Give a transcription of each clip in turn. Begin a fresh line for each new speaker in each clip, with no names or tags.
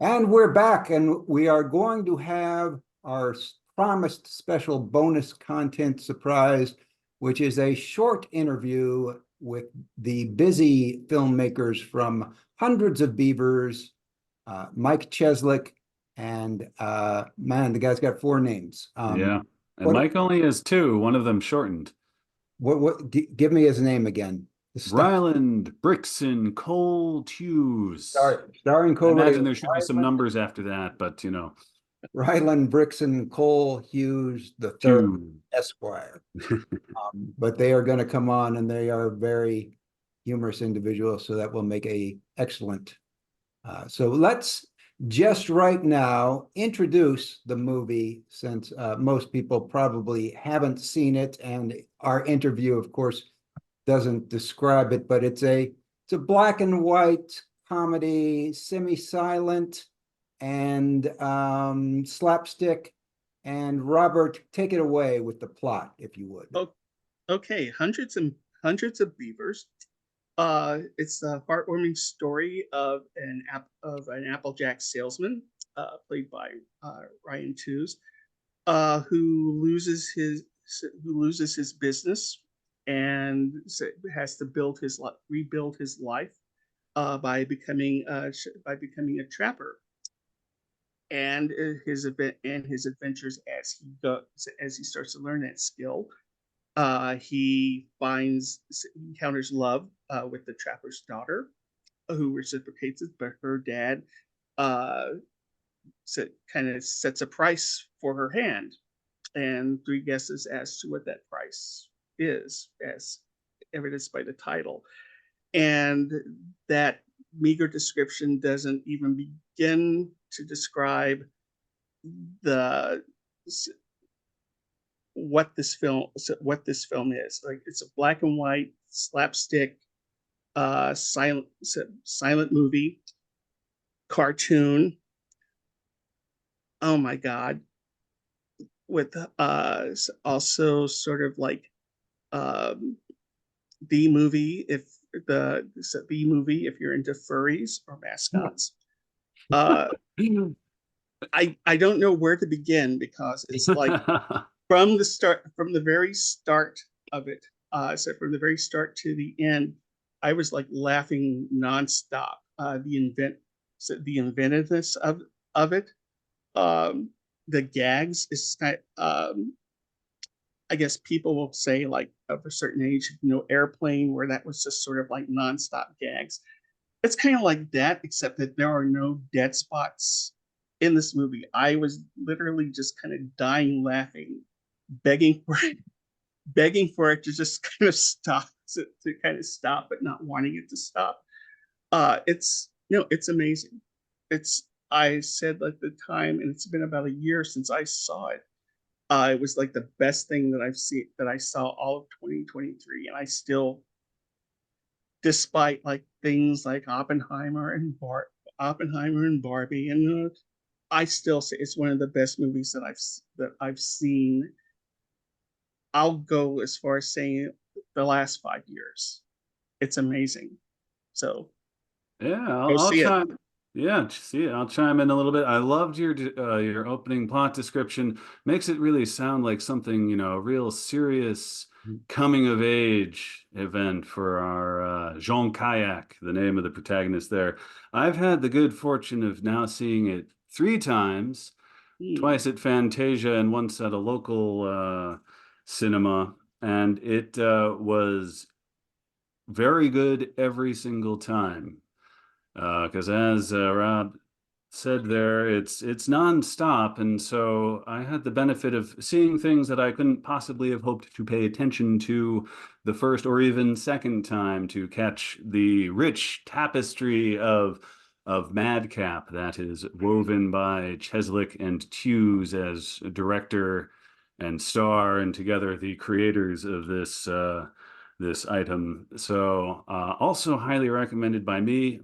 And we're back, and we are going to have our promised special bonus content surprise, which is a short interview with the busy filmmakers from hundreds of Beavers, Mike Cheslik, and man, the guy's got four names.
Yeah. And
What
Mike only has two, one of them shortened.
give me his name again. The star,
Ryland, Brickson, Cole, Tews.
starring
I
co-writer
imagine there should be some numbers after that, but
Ryland Brickson, Cole Hughes the third,
two.
Esquire. But they are going to come on, and they are very humorous individuals, so that will make a excellent. So let's just right now introduce the movie, since most people probably haven't seen it, and our interview, of course, doesn't describe it, but it's a black and white comedy, semi-silent, and slapstick. And Robert, take it away with the plot, if you would.
Oh, okay. Hundreds of beavers. It's a heartwarming story of an Applejack salesman, played by Ryan Tews, who loses his business and has to rebuild his life by becoming a trapper. And his adventures as he starts to learn that skill. He encounters love with the trapper's daughter, who reciprocates it, but her dad kind of sets a price for her hand, and three guesses as to what that price is, as evidenced by the title. And that meager description doesn't even begin to describe the what this film is. Like, it's a black and white slapstick silent movie cartoon. Oh my god. With also sort of like B movie if you're into furries or mascots. uh I don't know where to begin, because it's like from the very start of it. So from the very start to the end, I was like laughing nonstop. The inventiveness of it, the gags is I guess people will say, like, of a certain age, Airplane, where that was just sort of like nonstop gags. It's kind of like that, except that there are no dead spots in this movie. I was literally just kind of dying laughing, begging for it, to just kind of stop, but not wanting it to stop. It's amazing. I said at the time, and it's been about a year since I saw it. It was like the best thing that I saw all of 2023, and I still, despite like things like Oppenheimer and Barbie, and I still say it's one of the best movies that I've seen. I'll go as far as saying the last 5 years. It's amazing. So
Yeah,
go
I'll
see it.
chime. Yeah, see, I'll chime in a little bit. I loved your opening plot description. Makes it really sound like something, a real serious coming of age event for our Jean Kayak, the name of the protagonist there. I've had the good fortune of now seeing it three times, twice at Fantasia and once at a local cinema, and it was very good every single time. Because as Rob said there, it's nonstop, and so I had the benefit of seeing things that I couldn't possibly have hoped to pay attention to the first or even second time, to catch the rich tapestry of madcap that is woven by Cheslik and Tews as director and star, and together the creators of this item. So also highly recommended by me.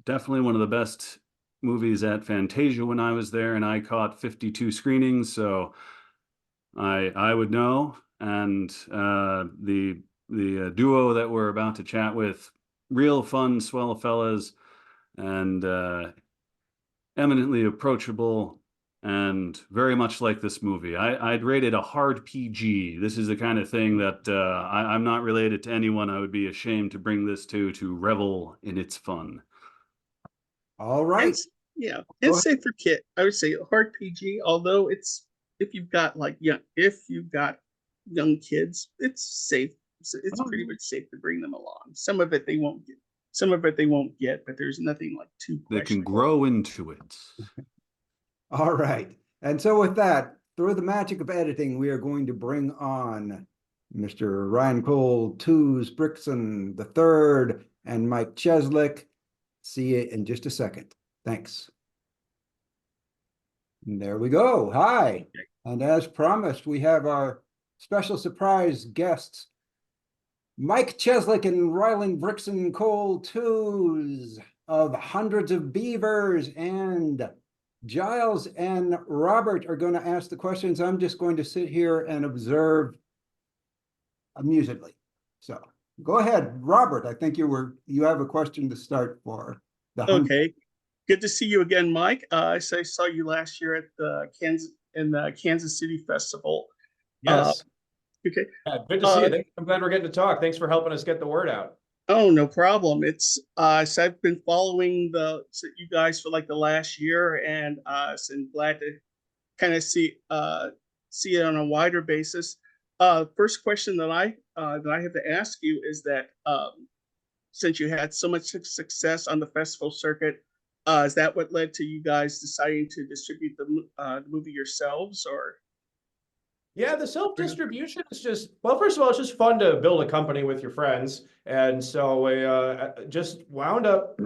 Definitely one of the best movies at Fantasia when I was there, and I caught 52 screenings, so I would know. And the duo that we're about to chat with, real fun, swell fellas, and eminently approachable and very much like this movie. I'd rate it a hard PG. This is the kind of thing that I'm not related to anyone I would be ashamed to bring this to revel in its fun.
All right.
Yeah,
Go
it's safe for kid. I would say hard PG, although if you've got young kids, it's safe. It's pretty much safe to bring them along. Some of it they won't get, but there's nothing like too
They can
questionable.
grow into it.
All right. And so with that, through the magic of editing, we are going to bring on Mr. Ryan Cole, Tews, Brickson the third, and Mike Cheslik. See you in just a second. Thanks. And there we go. Hi. And as promised, we have our special surprise guests, Mike Cheslik and Ryland Brickson Cole Tews of Hundreds of Beavers, and Giles and Robert are going to ask the questions. I'm just going to sit here and observe amusedly. So go ahead, Robert. I think you have a question to start for the
Okay, good to see you again, Mike. So I saw you last year at the Kansas City Festival.
Yes.
Okay.
Yeah, good to see you. I'm glad we're getting to talk. Thanks for helping us get the word out.
Oh, no problem. It's so I've been following you guys for like the last year, and so I'm glad to kind of see it on a wider basis. First question that I have to ask you is that since you had so much success on the festival circuit, is that what led to you guys deciding to distribute the movie yourselves, or?
Yeah, the self-distribution is just, well, first of all, it's just fun to build a company with your friends. And so we just wound up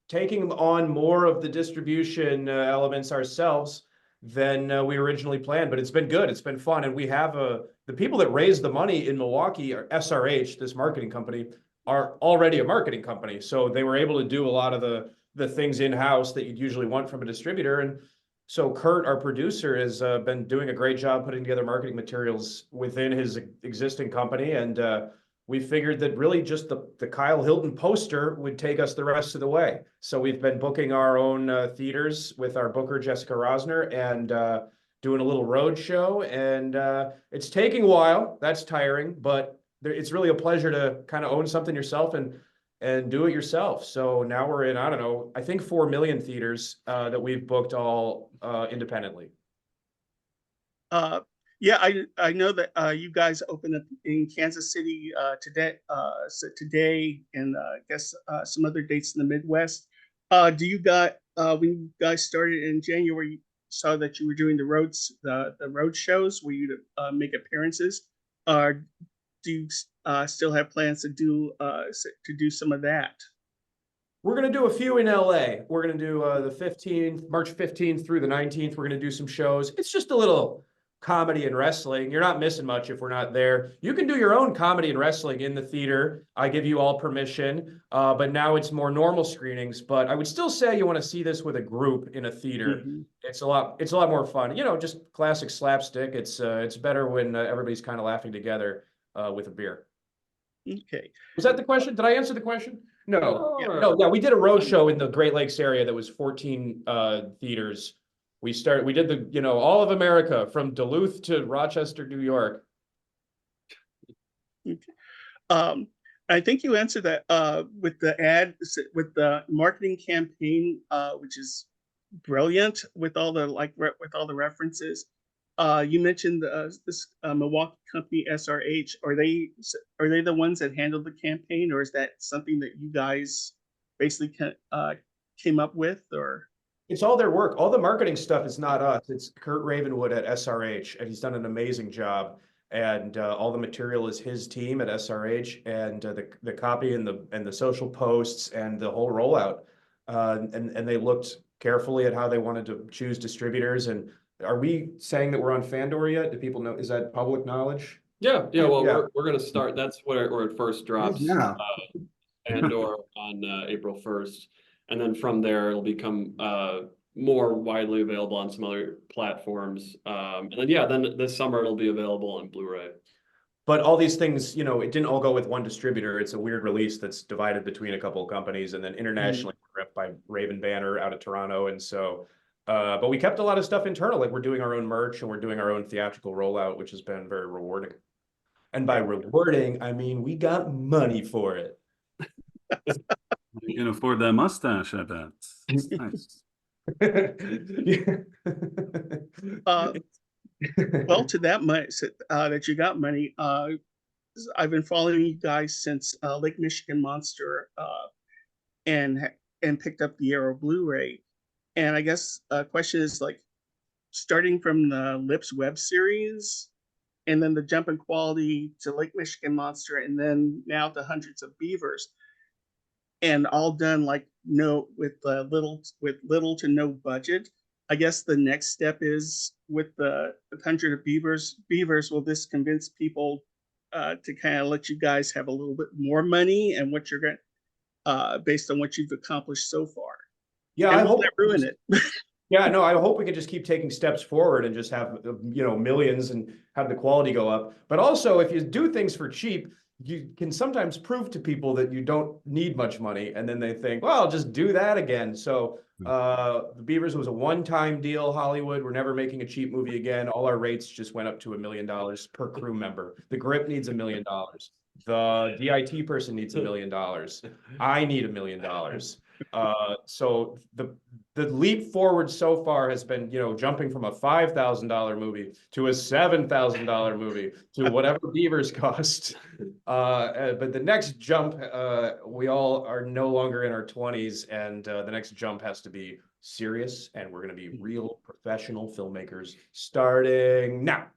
taking on more of the distribution elements ourselves than we originally planned. But it's been good. It's been fun. And we have the people that raised the money in Milwaukee, or SRH, this marketing company, are already a marketing company. So they were able to do a lot of the things in-house that you'd usually want from a distributor. And so Kurt, our producer, has been doing a great job putting together marketing materials within his existing company. And we figured that really just the Kyle Hilton poster would take us the rest of the way. So we've been booking our own theaters with our booker, Jessica Rosner, and doing a little road show. And it's taking a while. That's tiring, but it's really a pleasure to kind of own something yourself and do it yourself. So now we're in, I don't know, I think 4 million theaters that we've booked all independently.
Yeah, I know that you guys opened up in Kansas City today, and I guess some other dates in the Midwest. Do you got when you guys started in January, you saw that you were doing the road shows where you make appearances? Do you still have plans to do some of that?
We're going to do a few in LA. We're going to do the 15th, March 15th through the 19th. We're going to do some shows. It's just a little comedy and wrestling. You're not missing much if we're not there. You can do your own comedy and wrestling in the theater. I give you all permission, but now it's more normal screenings. But I would still say you want to see this with a group in a theater. Mm-hmm. It's a lot more fun. You know, just classic slapstick. It's better when everybody's kind of laughing together with a beer.
Okay.
Was that the question? Did I answer the question? No. Yeah, we did a road show in the Great Lakes area that was 14 theaters. We did all of America from Duluth to Rochester, New York.
Okay. I think you answered that with the marketing campaign, which is brilliant with all the references. You mentioned this Milwaukee company SRH. Are they the ones that handled the campaign, or is that something that you guys basically came up with? Or
it's all their work. All the marketing stuff is not us. It's Kurt Ravenwood at SRH, and he's done an amazing job. And all the material is his team at SRH, and the copy and the social posts and the whole rollout. And they looked carefully at how they wanted to choose distributors. And are we saying that we're on Fandor yet? Do people know? Is that public knowledge?
Yeah. Well, we're going to start. That's where it first drops.
Yeah.
Fandor on April 1st, and then from there it'll become more widely available on some other platforms. And then this summer it'll be available on Blu-ray.
But all these things, it didn't all go with one distributor. It's a weird release that's divided between a couple of companies, and then internationally script by Raven Banner out of Toronto. And so, but we kept a lot of stuff internal. Like we're doing our own merch and we're doing our own theatrical rollout, which has been very rewarding. And by rewarding, I mean we got money for it.
You can afford that mustache, I bet. It's nice.
Well, to that much that you got money, I've been following you guys since Lake Michigan Monster and picked up the Arrow Blu-ray. And I guess question is like starting from the Lips web series and then the jump in quality to Lake Michigan Monster and then now to Hundreds of Beavers. And all done like with little to no budget. I guess the next step is with the 100 of Beavers. Will this convince people to kind of let you guys have a little bit more money and what you're going based on what you've accomplished so far?
Yeah,
and
I hope
that ruin it.
Yeah, no, I hope we can just keep taking steps forward and just have, millions and have the quality go up. But also, if you do things for cheap, you can sometimes prove to people that you don't need much money. And then they think, well, I'll just do that again. So the Beavers was a one-time deal, Hollywood. We're never making a cheap movie again. All our rates just went up to $1 million per crew member. The grip needs $1 million. The DIT person needs $1 million. I need $1 million. So the leap forward so far has been, jumping from a $5,000 movie to a $7,000 movie to whatever Beavers cost. But the next jump, we all are no longer in our 20s, and the next jump has to be serious, and we're going to be real professional filmmakers starting now.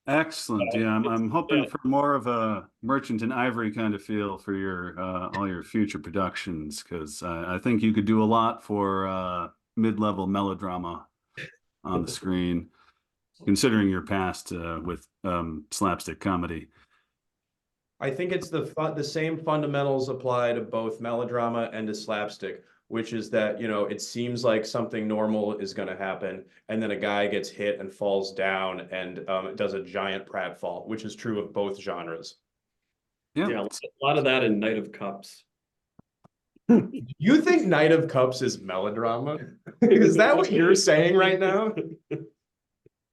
Excellent. Yeah, I'm hoping for more of a Merchant in Ivory kind of feel for your all your future productions, because I think you could do a lot for mid-level melodrama on the screen, considering your past with slapstick comedy.
I think it's the same fundamentals apply to both melodrama and to slapstick, which is that, it seems like something normal is going to happen, and then a guy gets hit and falls down and does a giant pratfall, which is true of both genres.
Yeah,
Yeah, a lot of that in Knight of Cups.
You think Knight of Cups is melodrama? Is that what you're saying right now?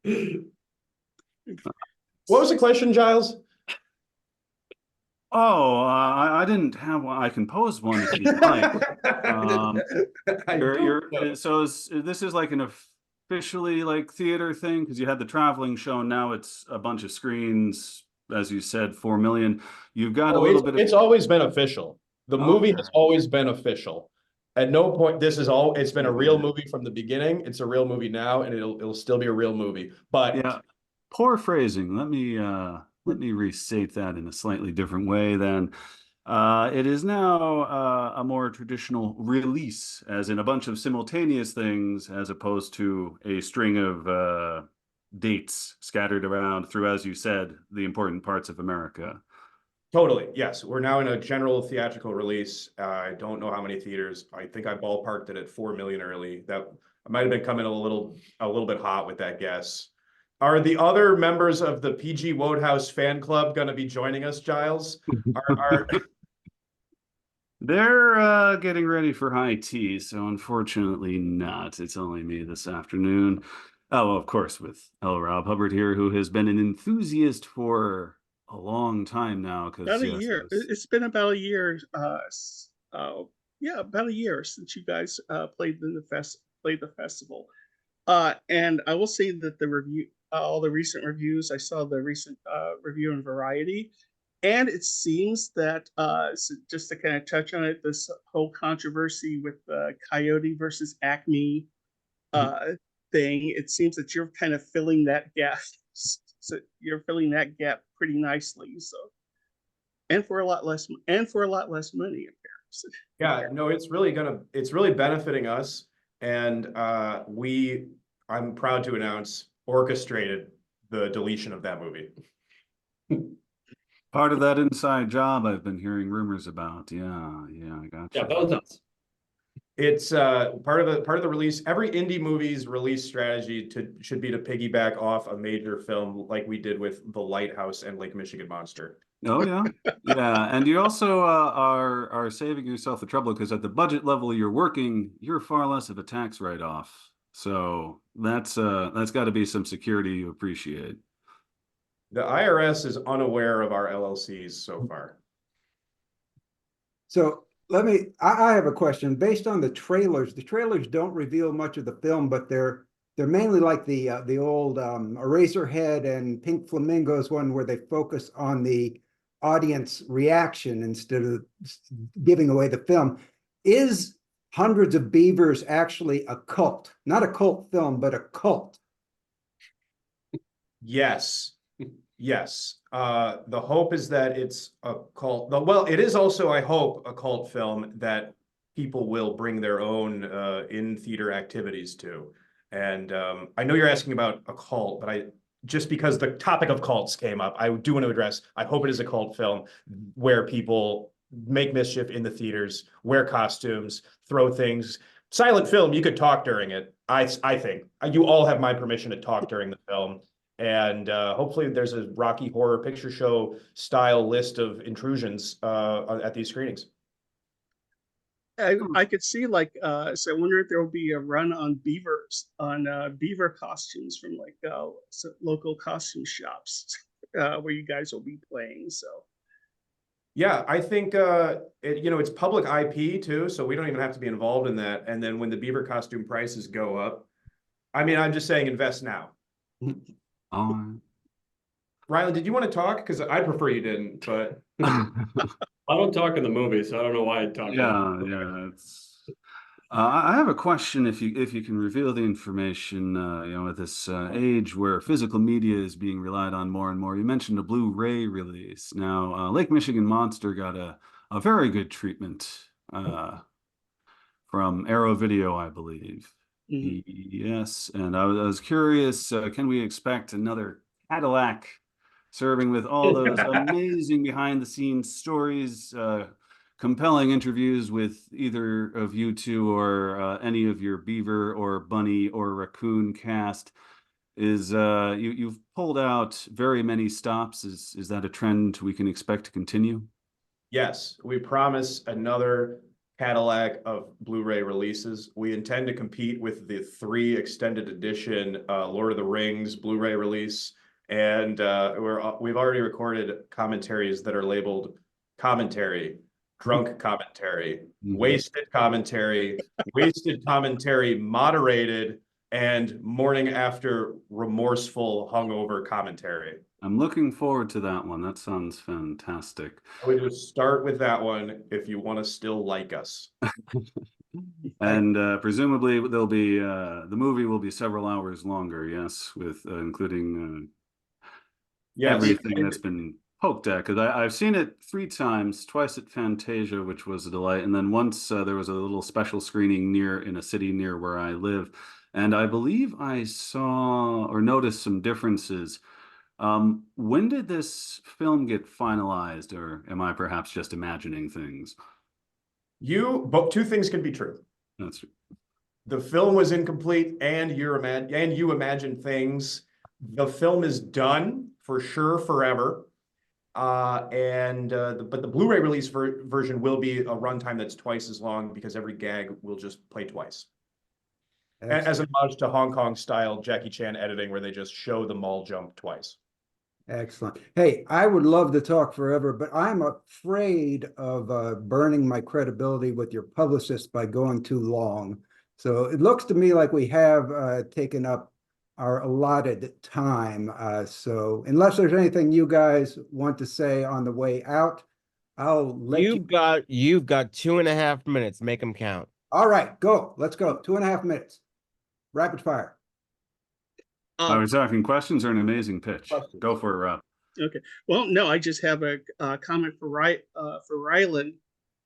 What was the question, Giles?
Oh, I didn't have one. I can pose one if you'd like. So this is like an officially like theater thing, because you had the traveling show. Now it's a bunch of screens, as you said, 4 million. You've got a little bit of.
It's always been official. The movie has always been official. At no point it's been a real movie from the beginning. It's a real movie now, and it'll still be a real movie. But
yeah, poor phrasing. Let me restate that in a slightly different way then. It is now a more traditional release, as in a bunch of simultaneous things, as opposed to a string of dates scattered around through, as you said, the important parts of America.
Totally, yes. We're now in a general theatrical release. I don't know how many theaters. I think I ballparked it at 4 million early. That I might have been coming a little bit hot with that guess. Are the other members of the PG Wodehouse fan club going to be joining us, Giles?
They're getting ready for high tea, so unfortunately not. It's only me this afternoon. Oh, well, of course, with L. Rob Hubbard here, who has been an enthusiast for a long time now.
About a year. It's been about a year. About a year since you guys played the festival. And I will say that all the recent reviews, I saw the recent review in Variety, and it seems that so just to kind of touch on it, this whole controversy with Coyote versus Acme thing, it seems that you're kind of filling that gap. So you're filling that gap pretty nicely. So, and for a lot less money, in Paris.
Yeah, no, it's really benefiting us, and I'm proud to announce, orchestrated the deletion of that movie.
Part of that inside job I've been hearing rumors about. Yeah, I got you.
Yeah, that was us.
It's part of the release. Every indie movie's release strategy should be to piggyback off a major film, like we did with The Lighthouse and Lake Michigan Monster.
Oh yeah, yeah, and you also are saving yourself the trouble because at the budget level you're working, you're far less of a tax write-off. So that's got to be some security you appreciate.
The IRS is unaware of our LLCs so far.
So I have a question. Based on the trailers don't reveal much of the film, but they're mainly like the old Eraserhead and Pink Flamingos one where they focus on the audience reaction instead of giving away the film. Is Hundreds of Beavers actually a cult? Not a cult film, but a cult.
Yes. Yes. The hope is that it's a cult. Well, it is also, I hope, a cult film that people will bring their own in-theater activities to. And I know you're asking about a cult, but just because the topic of cults came up, I do want to address, I hope it is a cult film where people make mischief in the theaters, wear costumes, throw things. Silent film, you could talk during it. I think. You all have my permission to talk during the film. And hopefully there's a Rocky Horror Picture Show style list of intrusions at these screenings.
I could see like so I wonder if there will be a run on beavers on beaver costumes from like local costume shops where you guys will be playing. So
Yeah, I think it's public IP too, so we don't even have to be involved in that. And then when the beaver costume prices go up, I mean, I'm just saying invest now. Rylan, did you want to talk? Because I prefer you didn't, but
I don't talk in the movie, so I don't know why I'd talk.
Yeah. It's. I have a question. If you can reveal the information, at this age where physical media is being relied on more and more. You mentioned a Blu-ray release. Now, Lake Michigan Monster got a very good treatment from Arrow Video, I believe. Yes, and I was curious, can we expect another Cadillac serving with all those amazing behind the scenes stories, compelling interviews with either of you two or any of your beaver or bunny or raccoon cast? Is you've pulled out very many stops. Is that a trend we can expect to continue?
yes, we promise another Cadillac of Blu-ray releases. We intend to compete with the 3 extended edition Lord of the Rings Blu-ray release, and we've already recorded commentaries that are labeled commentary, drunk commentary, wasted commentary, wasted commentary, moderated, and morning after remorseful hungover commentary.
I'm looking forward to that one. That sounds fantastic.
I would just start with that one if you want to still like us.
And presumably there'll be the movie will be several hours longer, yes, with including
Yes.
everything that's been poked at. Because I've seen it 3 times, twice at Fantasia, which was a delight, and then once there was a little special screening in a city near where I live, and I believe I saw or noticed some differences. When did this film get finalized, or am I perhaps just imagining things?
But 2 things can be true.
That's
The film was incomplete, and you imagine things. The film is done for sure forever, but the Blu-ray release version will be a runtime that's twice as long because every gag will just play twice. As an homage to Hong Kong style Jackie Chan editing, where they just show the mall jump twice.
Excellent. Hey, I would love to talk forever, but I'm afraid of burning my credibility with your publicist by going too long. So it looks to me like we have taken up our allotted time. So unless there's anything you guys want to say on the way out, I'll let you.
You've got 2.5 minutes. Make them count.
All right, go. Let's go. 2.5 minutes. Rapid fire.
Are we talking questions or an amazing pitch?
Questions.
Go for it, Rob.
okay, well, no, I just have a comment for Rylan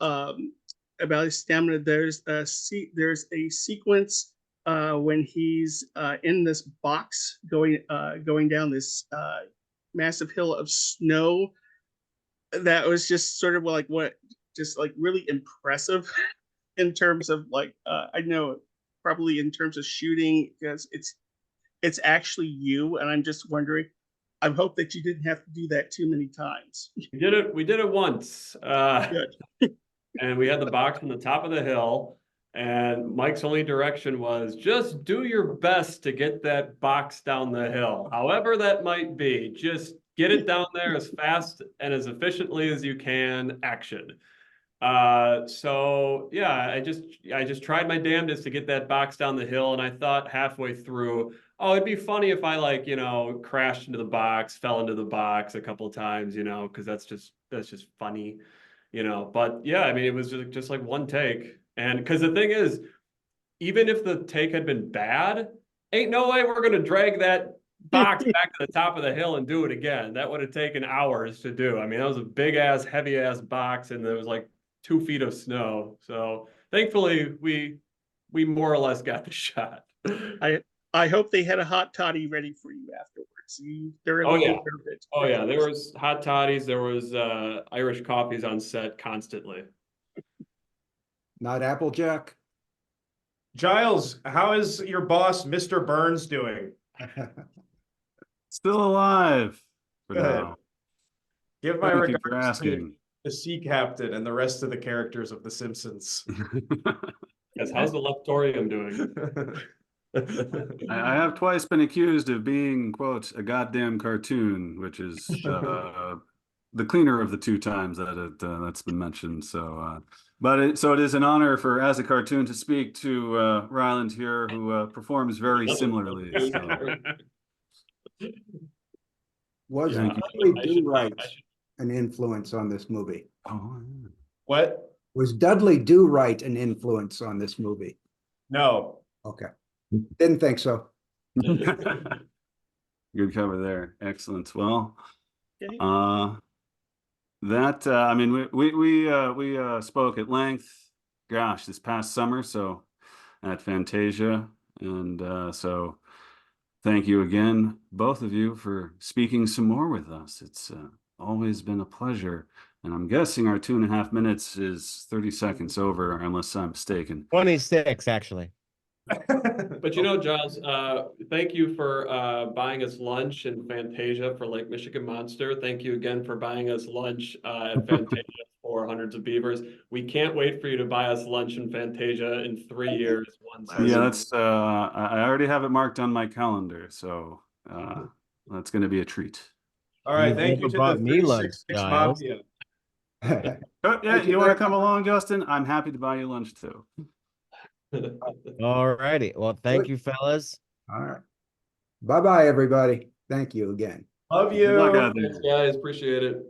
about his stamina. There's a sequence when he's in this box going down this massive hill of snow that was just sort of like just like really impressive in terms of like I know probably in terms of shooting because it's actually you, and I'm just wondering, I hope that you didn't have to do that too many times.
We did it once.
Good.
And we had the box on the top of the hill. And Mike's only direction was just do your best to get that box down the hill. However that might be, just get it down there as fast and as efficiently as you can, action. So yeah, I just tried my damnedest to get that box down the hill, and I thought halfway through, oh, it'd be funny if I like, crashed into the box, fell into the box a couple of times, because that's just funny, but yeah, I mean, it was just like one take. And because the thing is, even if the take had been bad, ain't no way we're gonna drag that box back to the top of the hill and do it again. That would have taken hours to do. I mean, that was a big ass, heavy ass box, and there was like 2 feet of snow. So thankfully, we more or less got the shot.
I hope they had a hot toddy ready for you afterwards. They're in
Oh,
the
yeah.
mood for it.
Oh yeah, there was hot toddies, there was Irish coffees on set constantly.
Not Applejack?
Giles, how is your boss, Mr. Burns, doing?
Still alive for
Good.
now.
Give my
Thank you for
regards to
asking.
the sea captain and the rest of the characters of The Simpsons.
Yes, how's the Leptorium doing?
I have twice been accused of being, quote, a goddamn cartoon, which is the cleaner of the 2 times that that's been mentioned. So, so it is an honor as a cartoon to speak to Ryland here, who performs very similarly. So.
Was
Yeah.
Dudley Do-Right an influence on this movie?
Oh,
What?
Was Dudley Do-Right an influence on this movie?
No.
Okay. Didn't think so.
yeah. Good cover there. Excellent. Well,
Okay.
I mean, we spoke at length, gosh, this past summer, so at Fantasia, and so thank you again, both of you, for speaking some more with us. It's always been a pleasure, and I'm guessing our 2.5 minutes is 30 seconds over, unless I'm mistaken.
26, actually.
But Giles, thank you for buying us lunch in Fantasia for Lake Michigan Monster. Thank you again for buying us lunch at Fantasia for Hundreds of Beavers. We can't wait for you to buy us lunch in Fantasia in 3 years.
Yeah, that's I already have it marked on my calendar, so that's going to be a treat.
All right,
You
thank you
never
to
bought
the
me lunch,
366
Giles.
Mafia.
Oh, yeah, you want to come along, Justin? I'm happy to buy you lunch too.
All righty. Well, thank you, fellas.
All right. Bye-bye, everybody. Thank you again.
Love
Good luck
you.
out there.
Thanks, guys. Appreciate it.